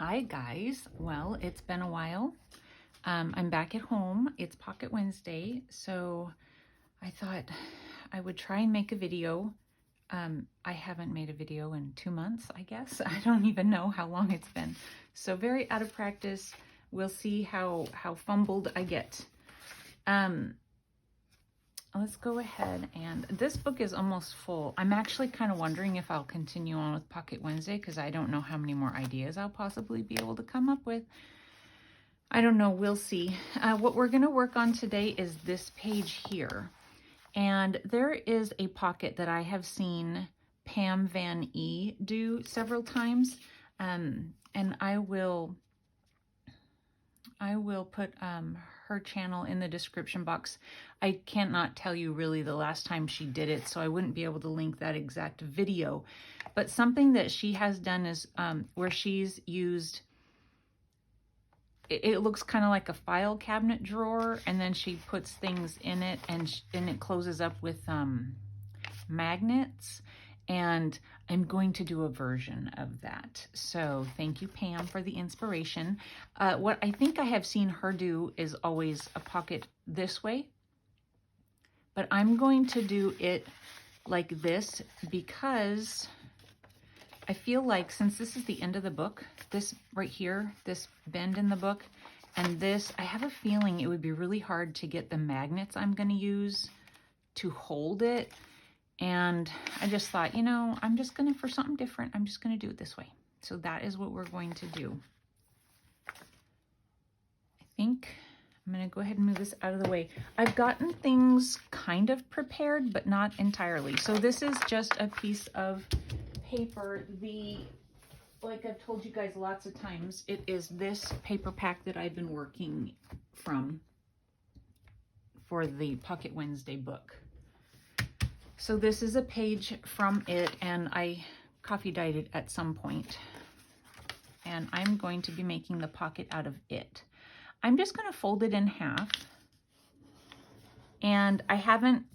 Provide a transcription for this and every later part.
Hi guys, well, it's been a while. I'm back at home. It's Pocket Wednesday, so I thought I would try and make a video. I haven't made a video in 2 months, I guess. I don't even know how long it's been. So very out of practice. We'll see how fumbled I get. Let's go ahead, and this book is almost full. I'm actually kind of wondering if I'll continue on with Pocket Wednesday because I don't know how many more ideas I'll possibly be able to come up with. I don't know, we'll see. What we're going to work on today is this page here. And there is a pocket that I have seen Pam Van E do several times. And I will put her channel in the description box. I cannot tell you really the last time she did it, so I wouldn't be able to link that exact video. But something that she has done is where she's used, it looks kind of like a file cabinet drawer, and then she puts things in it, and it closes up with magnets. And I'm going to do a version of that. So thank you, Pam, for the inspiration. What I think I have seen her do is always a pocket this way. But I'm going to do it like this because I feel like since this is the end of the book, this right here, this bend in the book, and this, I have a feeling it would be really hard to get the magnets I'm going to use to hold it. And I just thought, you know, I'm just going to, for something different, I'm just going to do it this way. So that is what we're going to do. I think I'm going to go ahead and move this out of the way. I've gotten things kind of prepared, but not entirely. So this is just a piece of paper. Like I've told you guys lots of times, it is this paper pack that I've been working from for the Pocket Wednesday book. So this is a page from it, and I coffee dyed it at some point. And I'm going to be making the pocket out of it. I'm just going to fold it in half. And I haven't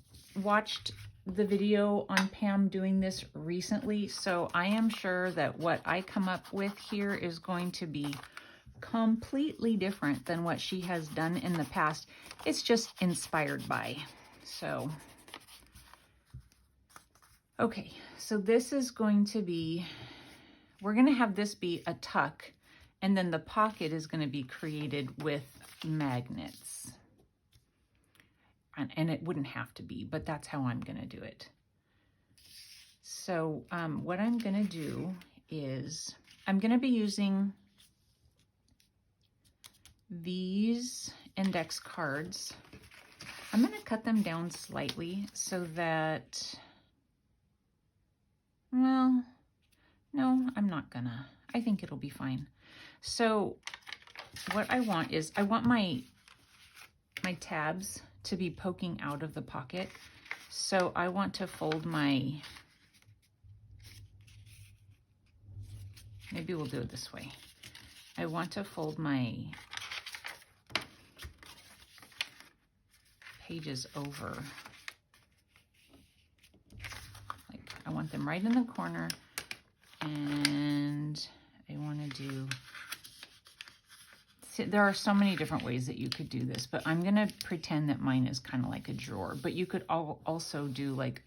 watched the video on Pam doing this recently, so I am sure that what I come up with here is going to be completely different than what she has done in the past. It's just inspired by. So okay, so this is going to be, we're going to have this be a tuck, and then the pocket is going to be created with magnets. And it wouldn't have to be, but that's how I'm going to do it. So what I'm going to do is, I'm going to be using these index cards. I'm going to cut them down slightly so that, well, no, I'm not gonna. I think it'll be fine. So what I want is, I want my tabs to be poking out of the pocket. So I want to fold my, maybe we'll do it this way. I want to fold my pages over. I want them right in the corner, and I want to do, see, there are so many different ways that you could do this, but I'm going to pretend that mine is kind of like a drawer, but you could also do like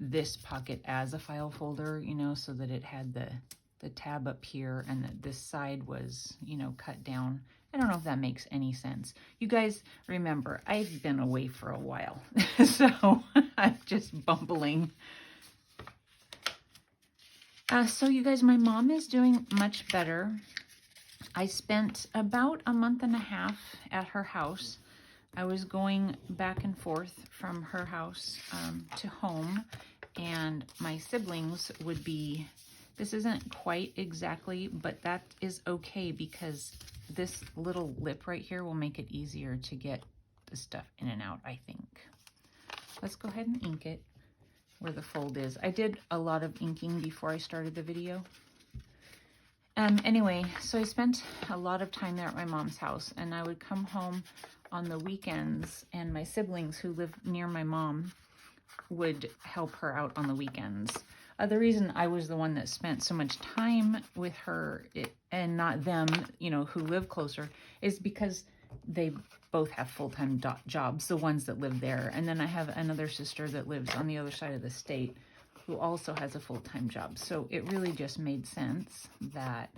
this pocket as a file folder, you know, so that it had the tab up here and that this side was, you know, cut down. I don't know if that makes any sense. You guys remember, I've been away for a while, so I'm just bumbling. So you guys, my mom is doing much better. I spent about a month and a half at her house. I was going back and forth from her house to home, and my siblings would be, this isn't quite exactly, but that is okay because this little lip right here will make it easier to get the stuff in and out, I think. Let's go ahead and ink it where the fold is. I did a lot of inking before I started the video. Anyway, so I spent a lot of time there at my mom's house, and I would come home on the weekends, and my siblings who live near my mom would help her out on the weekends. The reason I was the one that spent so much time with her and not them, you know, who live closer, is because they both have full-time jobs, the ones that live there. And then I have another sister that lives on the other side of the state who also has a full-time job. So it really just made sense that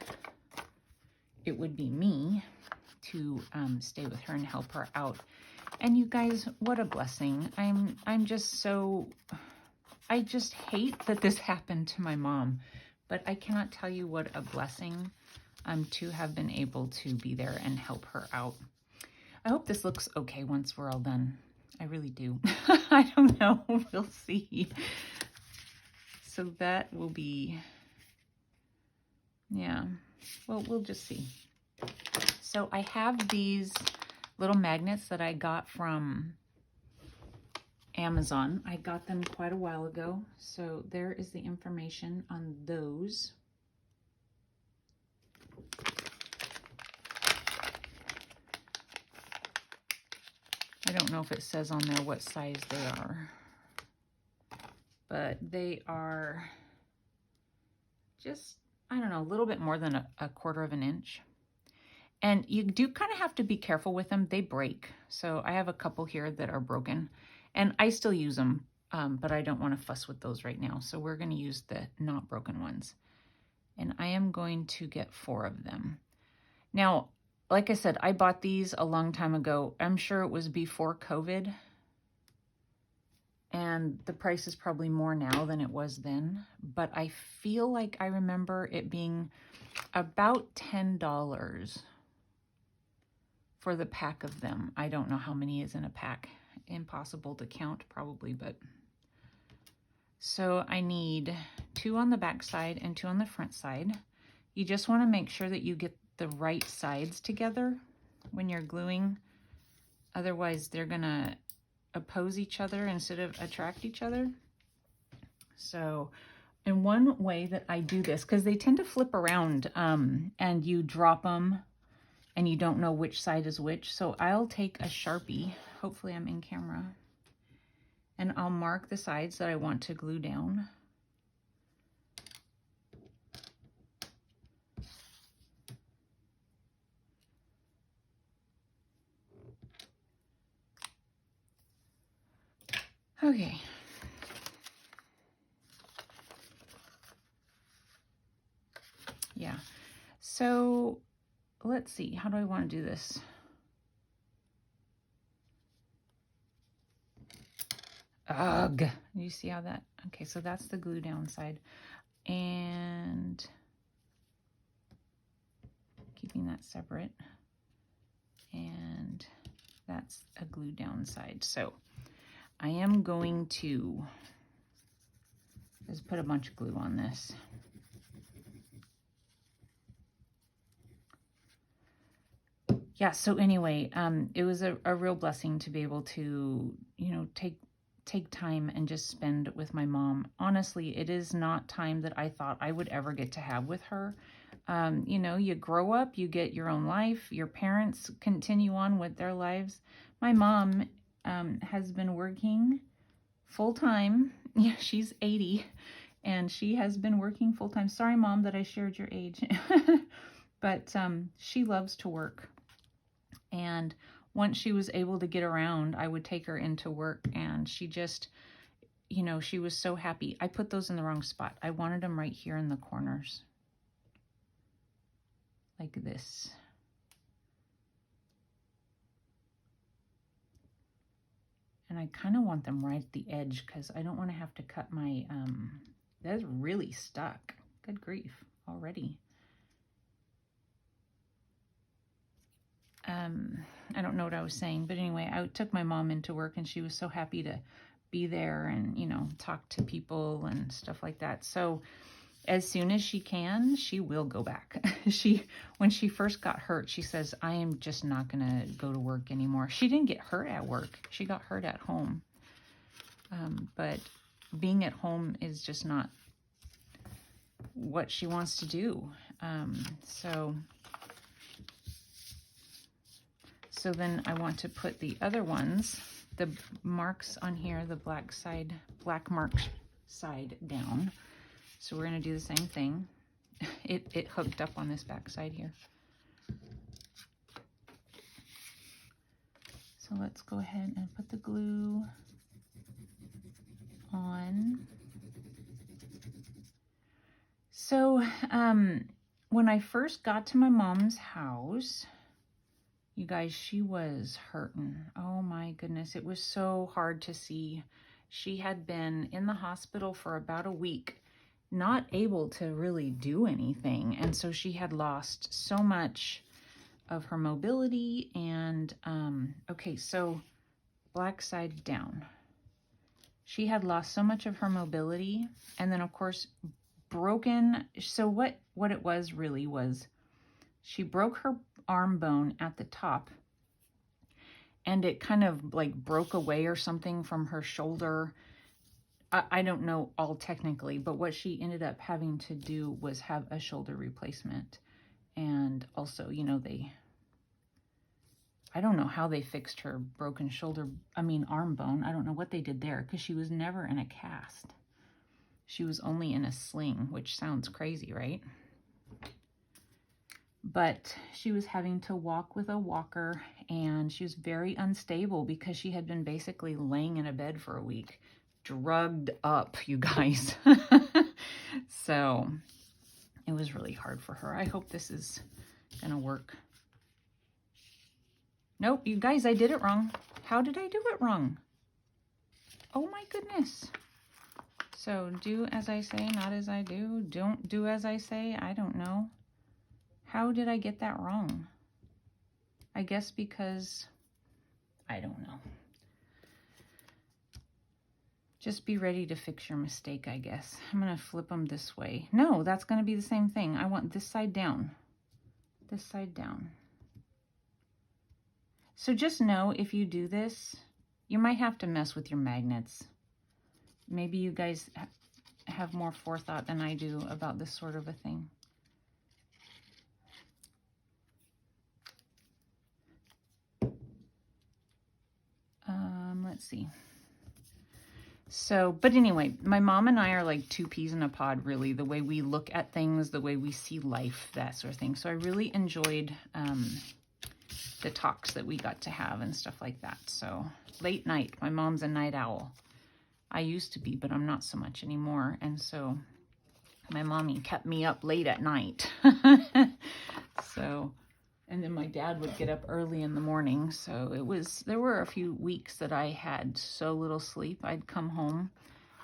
it would be me to stay with her and help her out. And you guys, what a blessing. I'm just so, I just hate that this happened to my mom, but I cannot tell you what a blessing to have been able to be there and help her out. I hope this looks okay once we're all done. I really do. I don't know. We'll see. So that will be, yeah, well, we'll just see. So I have these little magnets that I got from Amazon. I got them quite a while ago. So there is the information on those. I don't know if it says on there what size they are, but they are just, I don't know, a little bit more than a quarter of an inch. And you do kind of have to be careful with them. They break. So I have a couple here that are broken, and I still use them, but I don't want to fuss with those right now. So we're going to use the not broken ones. And I am going to get 4 of them. Now, like I said, I bought these a long time ago. I'm sure it was before COVID. And the price is probably more now than it was then. But I feel like I remember it being about $10 for the pack of them. I don't know how many is in a pack. Impossible to count probably, but. So I need 2 on the back side and 2 on the front side. You just want to make sure that you get the right sides together when you're gluing. Otherwise, they're going to oppose each other instead of attract each other. So, and one way that I do this, because they tend to flip around and you drop them and you don't know which side is which. So I'll take a Sharpie, hopefully I'm in camera, and I'll mark the sides that I want to glue down. Okay. Yeah. So let's see. How do I want to do this? Ugh. You see how that? Okay, so that's the glue down side. And keeping that separate. And that's a glue down side. So I am going to just put a bunch of glue on this. Yeah, so anyway, it was a real blessing to be able to, you know, take time and just spend with my mom. Honestly, it is not time that I thought I would ever get to have with her. You know, you grow up, you get your own life, your parents continue on with their lives. My mom has been working full-time. Yeah, she's 80, and she has been working full-time. Sorry, Mom, that I shared your age. But she loves to work. And once she was able to get around, I would take her into work, and she just, you know, she was so happy. I put those in the wrong spot. I wanted them right here in the corners, like this. And I kind of want them right at the edge because I don't want to have to cut my, that's really stuck. Good grief, already. I don't know what I was saying, but anyway, I took my mom into work, and she was so happy to be there and, you know, talk to people and stuff like that. So as soon as she can, she will go back. When she first got hurt, she says, I am just not going to go to work anymore. She didn't get hurt at work. She got hurt at home. But being at home is just not what she wants to do. So then I want to put the other ones, the marks on here, the black mark side down. So we're going to do the same thing. It hooked up on this back side here. So let's go ahead and put the glue on. So when I first got to my mom's house, you guys, she was hurting. Oh my goodness, it was so hard to see. She had been in the hospital for about a week, not able to really do anything. And so she had lost so much of her mobility. And okay, so black side down. She had lost so much of her mobility, and then of course broken. So what it was really was she broke her arm bone at the top, and it kind of like broke away or something from her shoulder. I don't know all technically, but what she ended up having to do was have a shoulder replacement. And also, you know, I don't know how they fixed her broken arm bone. I don't know what they did there, because she was never in a cast. She was only in a sling, which sounds crazy, right? But she was having to walk with a walker, and she was very unstable because she had been basically laying in a bed for a week, drugged up, you guys. So it was really hard for her. I hope this is gonna work. Nope, you guys, I did it wrong. How did I do it wrong? Oh my goodness. So do as I say, not as I do. Don't do as I say. I don't know. How did I get that wrong? I guess because, I don't know. Just be ready to fix your mistake, I guess. I'm going to flip them this way. No, that's going to be the same thing. I want this side down. This side down. So just know, if you do this, you might have to mess with your magnets. Maybe you guys have more forethought than I do about this sort of a thing. Let's see. So, but anyway, my mom and I are like two peas in a pod, really, the way we look at things, the way we see life, that sort of thing. So I really enjoyed the talks that we got to have and stuff like that. So late night, my mom's a night owl. I used to be, but I'm not so much anymore. And so my mommy kept me up late at night. So, and then my dad would get up early in the morning. So there were a few weeks that I had so little sleep. I'd come home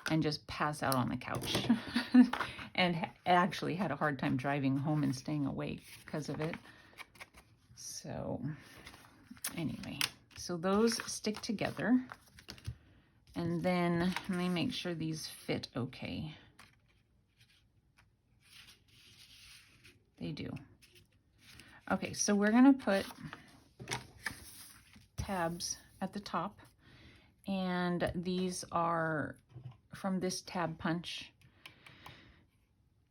and just pass out on the couch. And actually had a hard time driving home and staying awake because of it. So anyway, so those stick together. And then let me make sure these fit okay. They do. Okay, so we're gonna put tabs at the top, and these are from this tab punch.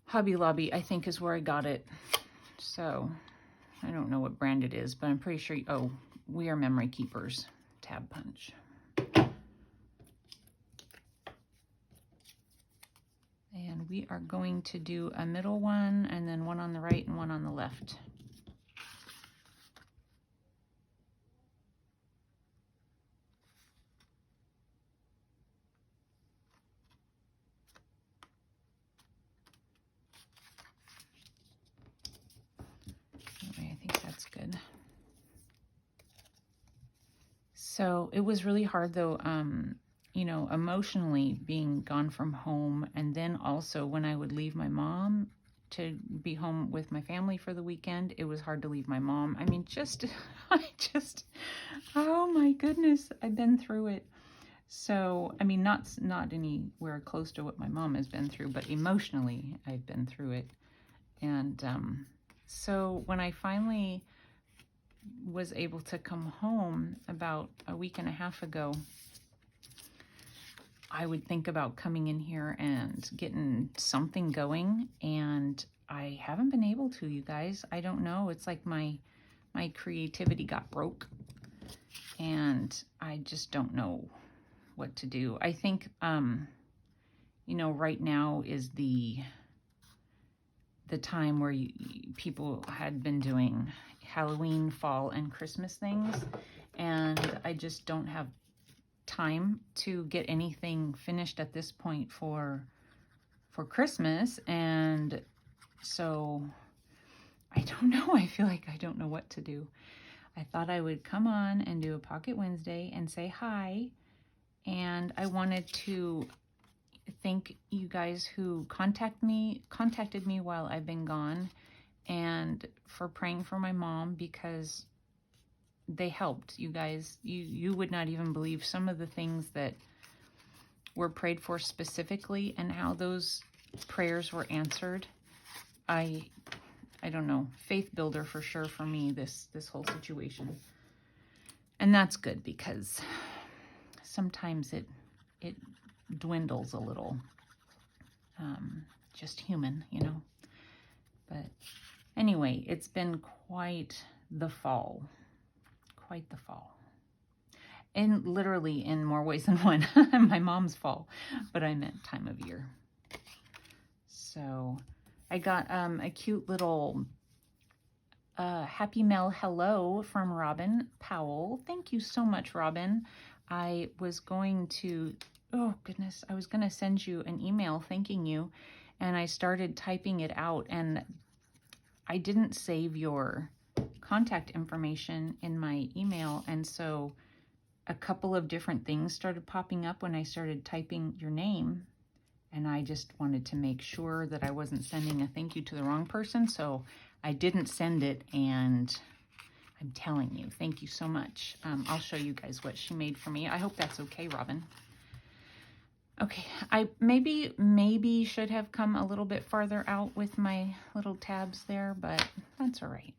Hobby Lobby, I think, is where I got it. So I don't know what brand it is, but I'm pretty sure, oh, We Are Memory Keepers tab punch. And we are going to do a middle one, and then one on the right and one on the left. Anyway, I think that's good. So it was really hard though, you know, emotionally being gone from home. And then also when I would leave my mom to be home with my family for the weekend, it was hard to leave my mom. I mean, oh my goodness, I've been through it. So, I mean, not anywhere close to what my mom has been through, but emotionally I've been through it. And so when I finally was able to come home about a week and a half ago, I would think about coming in here and getting something going, and I haven't been able to, you guys. I don't know. It's like my creativity got broke, and I just don't know what to do. I think, you know, right now is the the time where people had been doing Halloween, fall, and Christmas things, and I just don't have time to get anything finished at this point for Christmas, and so I don't know. I feel like I don't know what to do. I thought I would come on and do a Pocket Wednesday and say hi, and I wanted to thank you guys who contacted me while I've been gone, and for praying for my mom, because they helped. You guys, you would not even believe some of the things that were prayed for specifically and how those prayers were answered. I don't know, faith builder for sure for me, this whole situation. And that's good, because sometimes it dwindles a little. Just human, you know. But anyway, it's been quite the fall. Quite the fall. And literally in more ways than one. My mom's fall, but I meant time of year. So I got a cute little Happy Mail hello from Robin Powell. Thank you so much, Robin. I was going to, oh goodness, I was going to send you an email thanking you, and I started typing it out, and I didn't save your contact information in my email, and so a couple of different things started popping up when I started typing your name, and I just wanted to make sure that I wasn't sending a thank you to the wrong person, so I didn't send it, and I'm telling you, thank you so much. I'll show you guys what she made for me. I hope that's okay, Robin. Okay, I maybe should have come a little bit farther out with my little tabs there, but that's all right.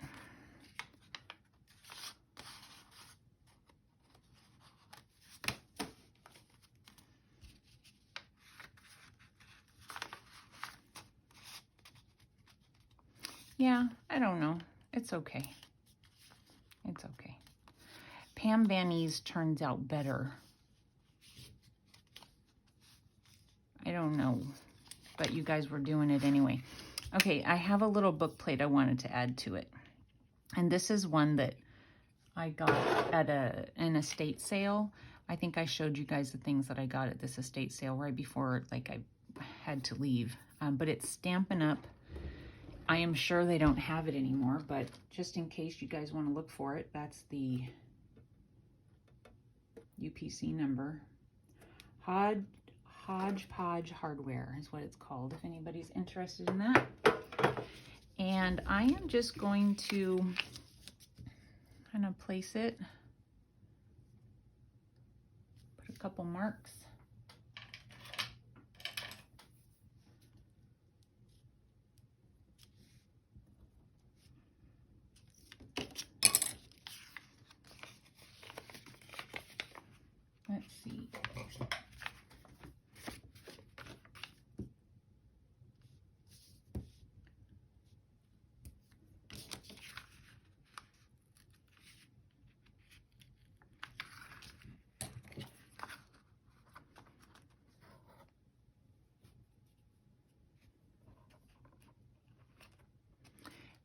Yeah, I don't know. It's okay. It's okay. Pam Van Ees turns out better. I don't know, but you guys were doing it anyway. Okay, I have a little book plate I wanted to add to it. And this is one that I got at an estate sale. I think I showed you guys the things that I got at this estate sale right before, like, I had to leave. But it's Stampin' Up! I am sure they don't have it anymore, but just in case you guys want to look for it, that's the UPC number. Hodgepodge Hardware is what it's called, if anybody's interested in that. And I am just going to kind of place it, put a couple marks. Let's see.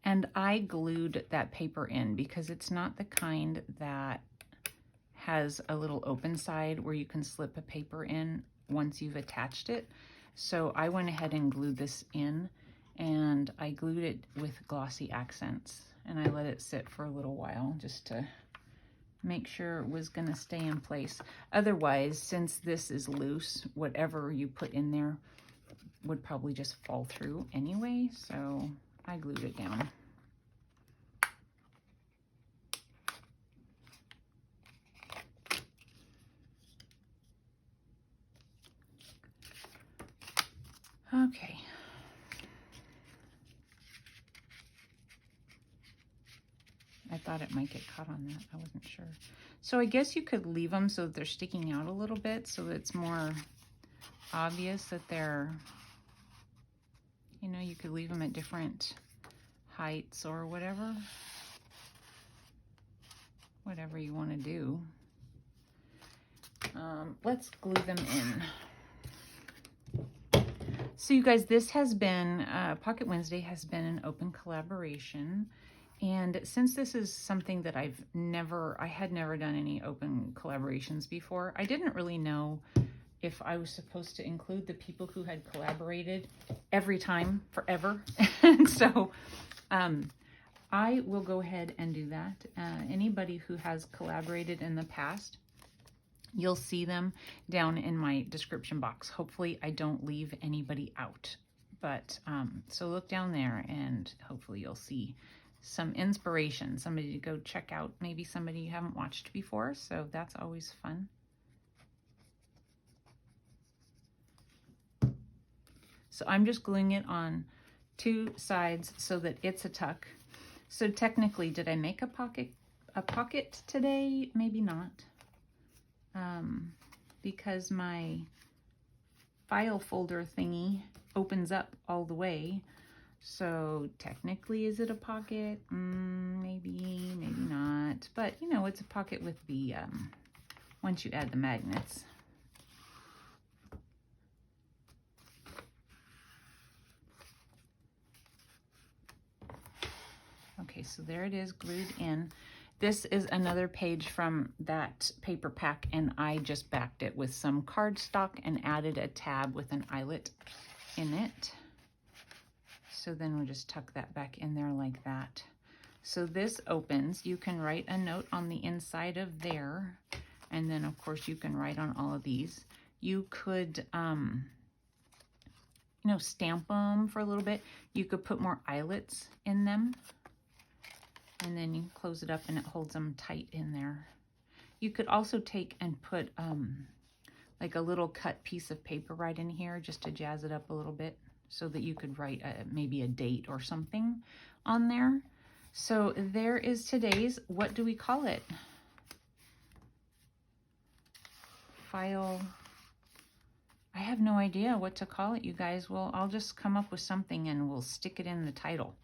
And I glued that paper in because it's not the kind that has a little open side where you can slip a paper in once you've attached it. So I went ahead and glued this in, and I glued it with glossy accents, and I let it sit for a little while just to make sure it was going to stay in place. Otherwise, since this is loose, whatever you put in there would probably just fall through anyway, so I glued it down. Okay. I thought it might get caught on that. I wasn't sure. So I guess you could leave them so that they're sticking out a little bit, so that it's more obvious that they're, you know, you could leave them at different heights or whatever. Whatever you want to do. Let's glue them in. So you guys, this has been, Pocket Wednesday has been an open collaboration. And since this is something that I had never done any open collaborations before, I didn't really know if I was supposed to include the people who had collaborated every time forever. And so I will go ahead and do that. Anybody who has collaborated in the past, you'll see them down in my description box. Hopefully I don't leave anybody out. But so look down there and hopefully you'll see some inspiration, somebody to go check out, maybe somebody you haven't watched before. So that's always fun. So I'm just gluing it on 2 sides so that it's a tuck. So technically, did I make a pocket today? Maybe not. Because my file folder thingy opens up all the way. So technically, is it a pocket? Maybe, maybe not. But you know, it's a pocket with the, once you add the magnets. Okay, so there it is glued in. This is another page from that paper pack, and I just backed it with some cardstock and added a tab with an eyelet in it. So then we'll just tuck that back in there like that. So this opens. You can write a note on the inside of there, and then of course you can write on all of these. You could, you know, stamp them for a little bit. You could put more eyelets in them. And then you close it up and it holds them tight in there. You could also take and put like a little cut piece of paper right in here just to jazz it up a little bit so that you could write maybe a date or something on there. So there is today's, what do we call it? File. I have no idea what to call it, you guys. Well, I'll just come up with something and we'll stick it in the title.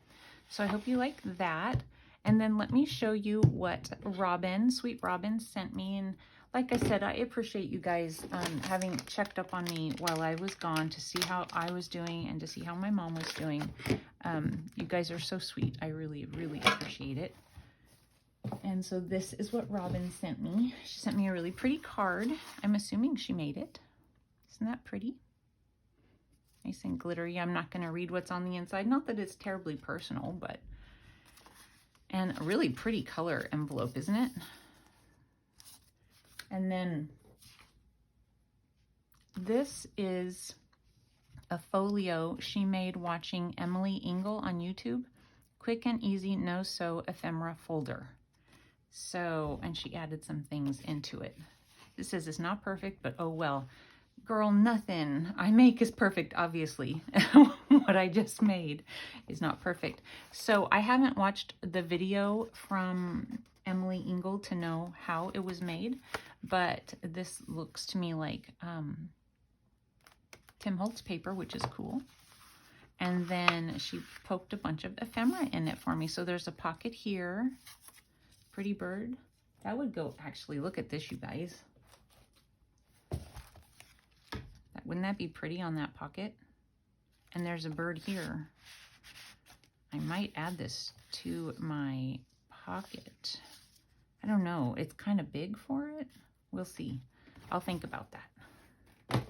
So I hope you like that. And then let me show you what Robin, Sweet Robin, sent me. And like I said, I appreciate you guys having checked up on me while I was gone to see how I was doing and to see how my mom was doing. You guys are so sweet. I really, really appreciate it. And so this is what Robin sent me. She sent me a really pretty card. I'm assuming she made it. Isn't that pretty? Nice and glittery. I'm not going to read what's on the inside. Not that it's terribly personal, but... And a really pretty color envelope, isn't it? And then this is a folio she made watching Emily Engel on YouTube. Quick and easy, no sew ephemera folder. So, and she added some things into it. It says it's not perfect, but oh well. Girl, nothing I make is perfect, obviously. What I just made is not perfect. So I haven't watched the video from Emily Engel to know how it was made, but this looks to me like Tim Holtz paper, which is cool. And then she poked a bunch of ephemera in it for me. So there's a pocket here. Pretty bird. That would go, actually, look at this, you guys. Wouldn't that be pretty on that pocket? And there's a bird here. I might add this to my pocket. I don't know. It's kind of big for it. We'll see. I'll think about that.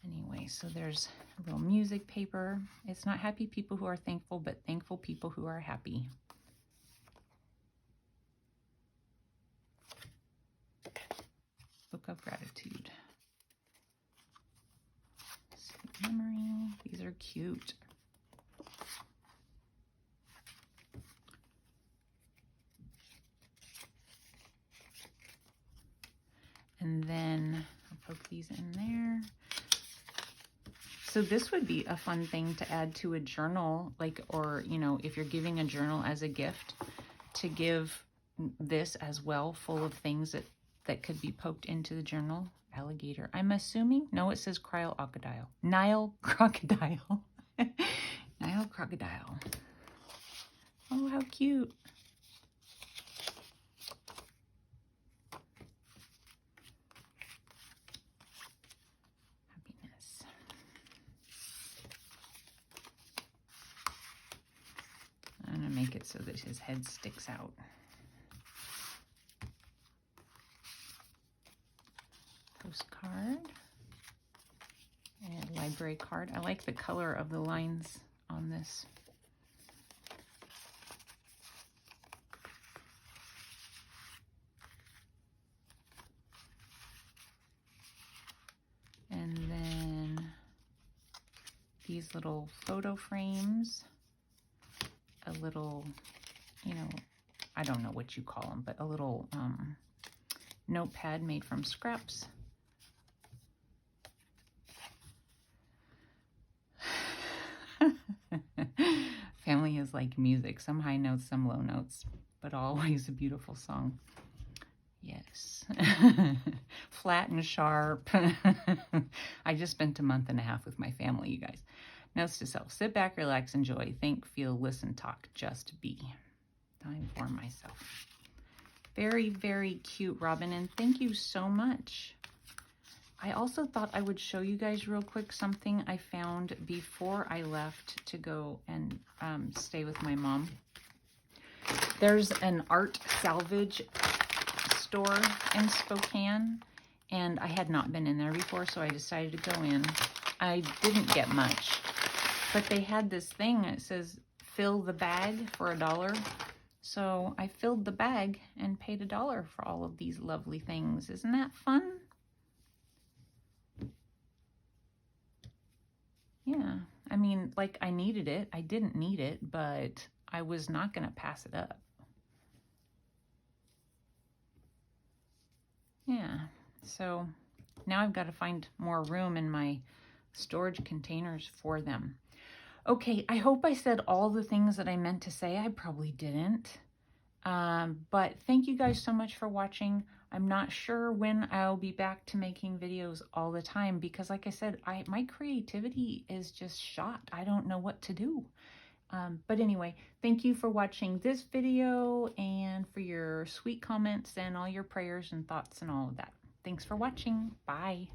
Anyway, so there's a little music paper. It's not happy people who are thankful, but thankful people who are happy. Book of Gratitude. Memory. These are cute. And then I'll poke these in there. So this would be a fun thing to add to a journal, like, or, you know, if you're giving a journal as a gift, to give this as well, full of things that could be poked into the journal. Alligator. I'm assuming, no, it says crocodile. Nile crocodile. Nile crocodile. Oh, how cute. Happiness. it so that his head sticks out. Postcard. And library card. I like the color of the lines on this. And then these little photo frames, a little, you know, I don't know what you call them, but a little notepad made from scraps. Family is like music, some high notes, some low notes, but always a beautiful song. Yes. Flat and sharp. I just spent a month and a half with my family, you guys. Notes to self. Sit back, relax, enjoy, think, feel, listen, talk, just be. Time for myself. Very, very cute, Robin, and thank you so much. I also thought I would show you guys real quick something I found before I left to go and stay with my mom. There's an art salvage store in Spokane, and I had not been in there before, so I decided to go in. I didn't get much, but they had this thing that says fill the bag for $1. So I filled the bag and paid $1 for all of these lovely things. Isn't that fun? Yeah, I mean, like, I needed it. I didn't need it, but I was not going to pass it up. Yeah, so now I've got to find more room in my storage containers for them. Okay, I hope I said all the things that I meant to say. I probably didn't. But thank you guys so much for watching. I'm not sure when I'll be back to making videos all the time because, like I said, my creativity is just shot. I don't know what to do. But anyway, thank you for watching this video and for your sweet comments and all your prayers and thoughts and all of that. Thanks for watching. Bye.